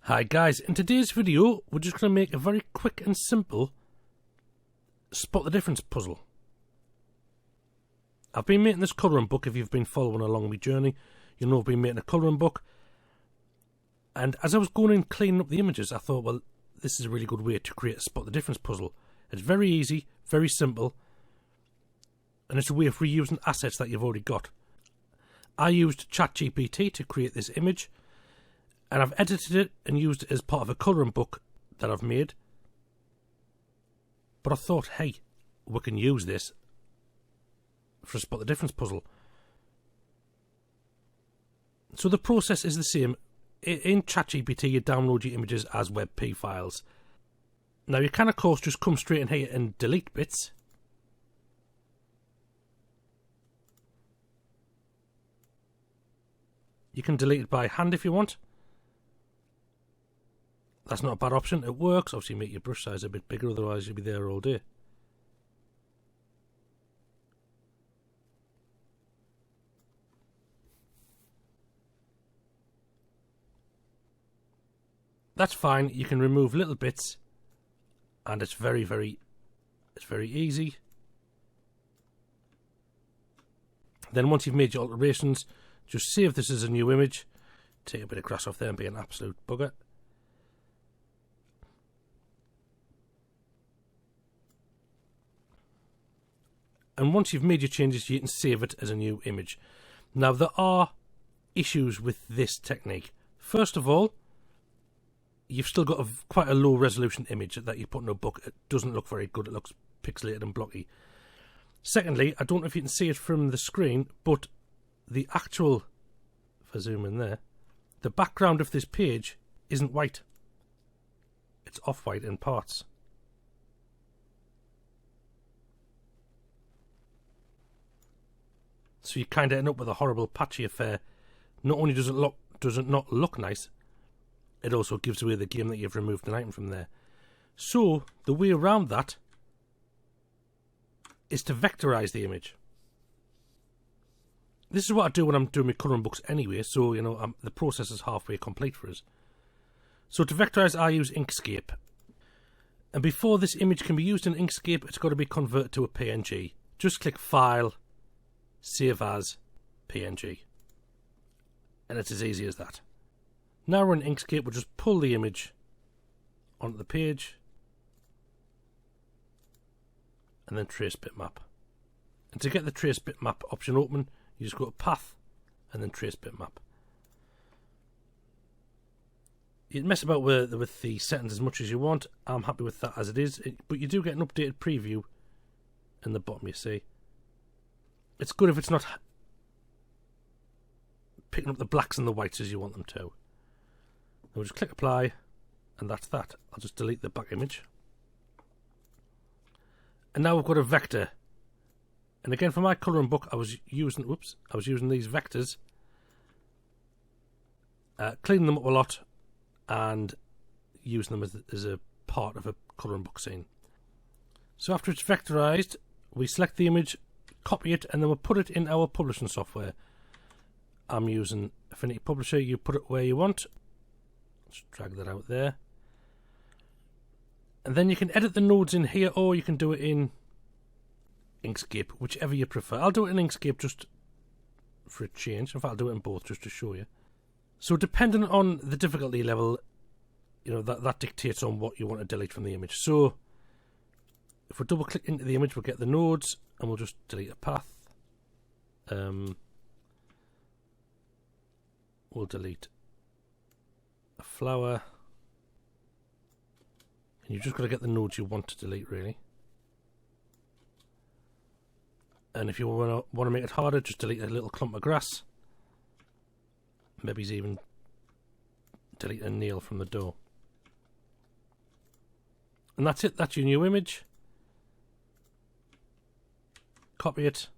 Hi guys, in today's video we're just going to make a very quick and simple spot the difference puzzle. I've been making this colouring book. If you've been following along my journey, you know I've been making a colouring book, and as I was going in cleaning up the images I thought, well, this is a really good way to create a spot the difference puzzle. It's very easy, very simple, and it's a way of reusing assets that you've already got. I used ChatGPT to create this image, and I've edited it and used it as part of a colouring book that I've made. But I thought, hey, we can use this for a spot the difference puzzle. So the process is the same. In ChatGPT you download your images as WEBP files. Now you can of course just come straight in here and delete bits. You can delete it by hand if you want. That's not a bad option. It works. Obviously make your brush size a bit bigger, otherwise you'll be there all day. That's fine. You can remove little bits, and it's very easy. Then once you've made your alterations, just save this as a new image. Take a bit of grass off there and be an absolute bugger. And once you've made your changes, you can save it as a new image. Now there are issues with this technique. First of all, you've still got quite a low resolution image that you put in a book. It doesn't look very good. It looks pixelated and blocky. Secondly, I don't know if you can see it from the screen, but the actual, if I zoom in there, the background of this page isn't white. It's off-white in parts. So you kind of end up with a horrible patchy affair. Not only does it not look nice, it also gives away the game that you've removed an item from there. So the way around that is to vectorize the image. This is what I do when I'm doing my colouring books anyway, so you know the process is halfway complete for us. So to vectorize I use Inkscape. And before this image can be used in Inkscape, it's got to be converted to a PNG. Just click File, Save As, PNG. And it's as easy as that. Now we're in Inkscape, we'll just pull the image onto the page and then trace bitmap. And to get the trace bitmap option open, you just go to Path and then trace bitmap. You can mess about with the settings as much as you want. I'm happy with that as it is, but you do get an updated preview in the bottom, you see. It's good if it's not picking up the blacks and the whites as you want them to. We'll just click apply, and that's that. I'll just delete the back image. And now we've got a vector. And again, for my colouring book, I was using these vectors, cleaning them up a lot, and using them as a part of a colouring book scene. So after it's vectorized, we select the image, copy it, and then we'll put it in our publishing software. I'm using Affinity Publisher. You put it where you want. Just drag that out there. And then you can edit the nodes in here, or you can do it in Inkscape, whichever you prefer. I'll do it in Inkscape just for a change. In fact, I'll do it in both just to show you. So depending on the difficulty level, you know, that dictates on what you want to delete from the image. So if we double click into the image, we'll get the nodes, and we'll just delete a path. We'll delete a flower, and you've just got to get the nodes you want to delete, really. And if you want to make it harder, just delete a little clump of grass. Maybe even delete a nail from the door. And that's it. That's your new image. Copy it.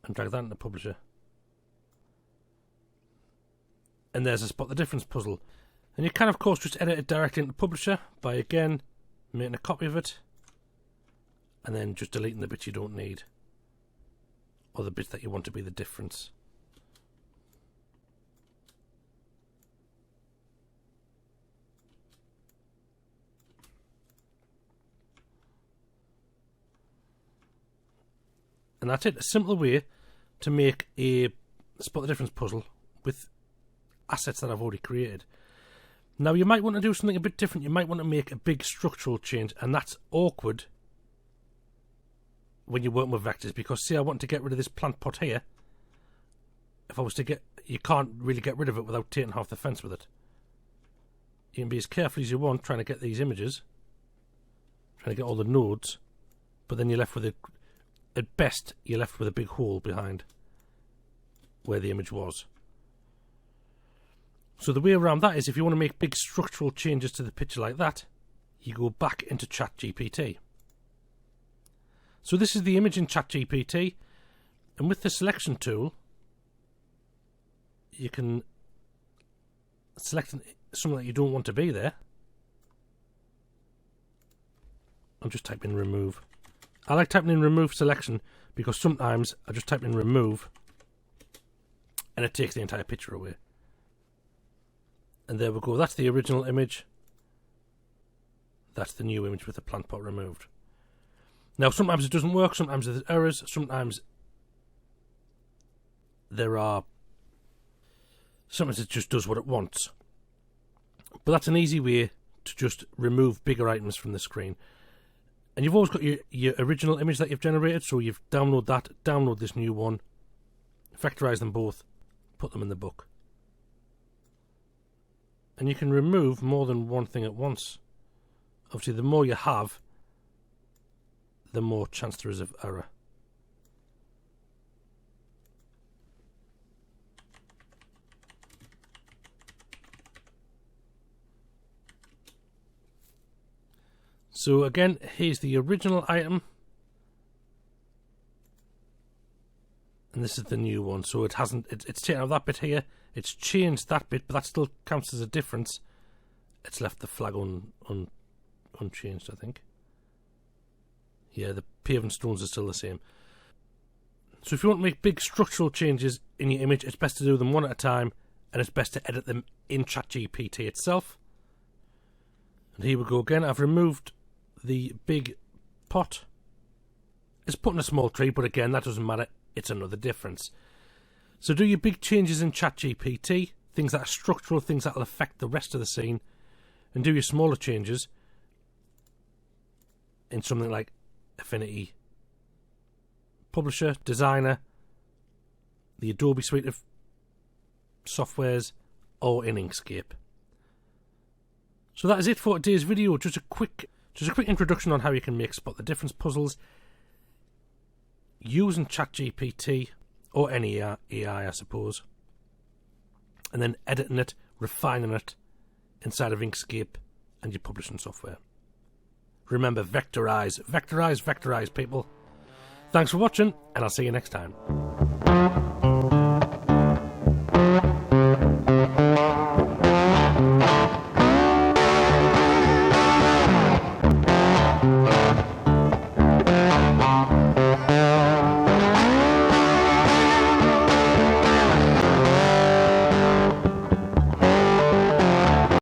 And drag that into the publisher. And there's a spot the difference puzzle. And you can of course just edit it directly into the publisher by again making a copy of it and then just deleting the bits you don't need. or the bit that you want to be the difference. And that's it, a simple way to make a spot the difference puzzle with assets that I've already created. Now you might want to do something a bit different. You might want to make a big structural change, and that's awkward when you're working with vectors, because say I want to get rid of this plant pot here. If I was to you can't really get rid of it without taking half the fence with it. You can be as careful as you want trying to get these images, trying to get all the nodes, but then you're left with at best you're left with a big hole behind where the image was. So the way around that is, if you want to make big structural changes to the picture like that, you go back into ChatGPT. So this is the image in ChatGPT, and with the selection tool you can select something that you don't want to be there. I'll just type in remove. I like typing in remove selection because sometimes I just type in remove and it takes the entire picture away. And there we go, that's the original image. That's the new image with the plant pot removed. Now sometimes it doesn't work, sometimes there's errors, sometimes sometimes it just does what it wants. But that's an easy way to just remove bigger items from the screen. And you've always got your original image that you've generated, so you've download that, download this new one, vectorize them both, put them in the book. And you can remove more than one thing at once. Obviously the more you have, the more chance there is of error. So again, here's the original item, and this is the new one. So it hasn't, it's taken out that bit here, it's changed that bit, but that still counts as a difference. It's left the flag unchanged, I think. Yeah, the paving stones are still the same. So if you want to make big structural changes in your image, it's best to do them one at a time, and it's best to edit them in ChatGPT itself. And here we go again. I've removed the big pot. It's put in a small tree, but again, that doesn't matter. It's another difference. So do your big changes in ChatGPT, things that are structural, things that will affect the rest of the scene, and do your smaller changes in something like Affinity Publisher, Designer, the Adobe suite of softwares, or in Inkscape. So that is it for today's video. Just a quick introduction on how you can make spot the difference puzzles using ChatGPT or any AI, I suppose, and then editing it, refining it inside of Inkscape and your publishing software. Remember, vectorize, vectorize, vectorize, people. Thanks for watching, and I'll see you next time.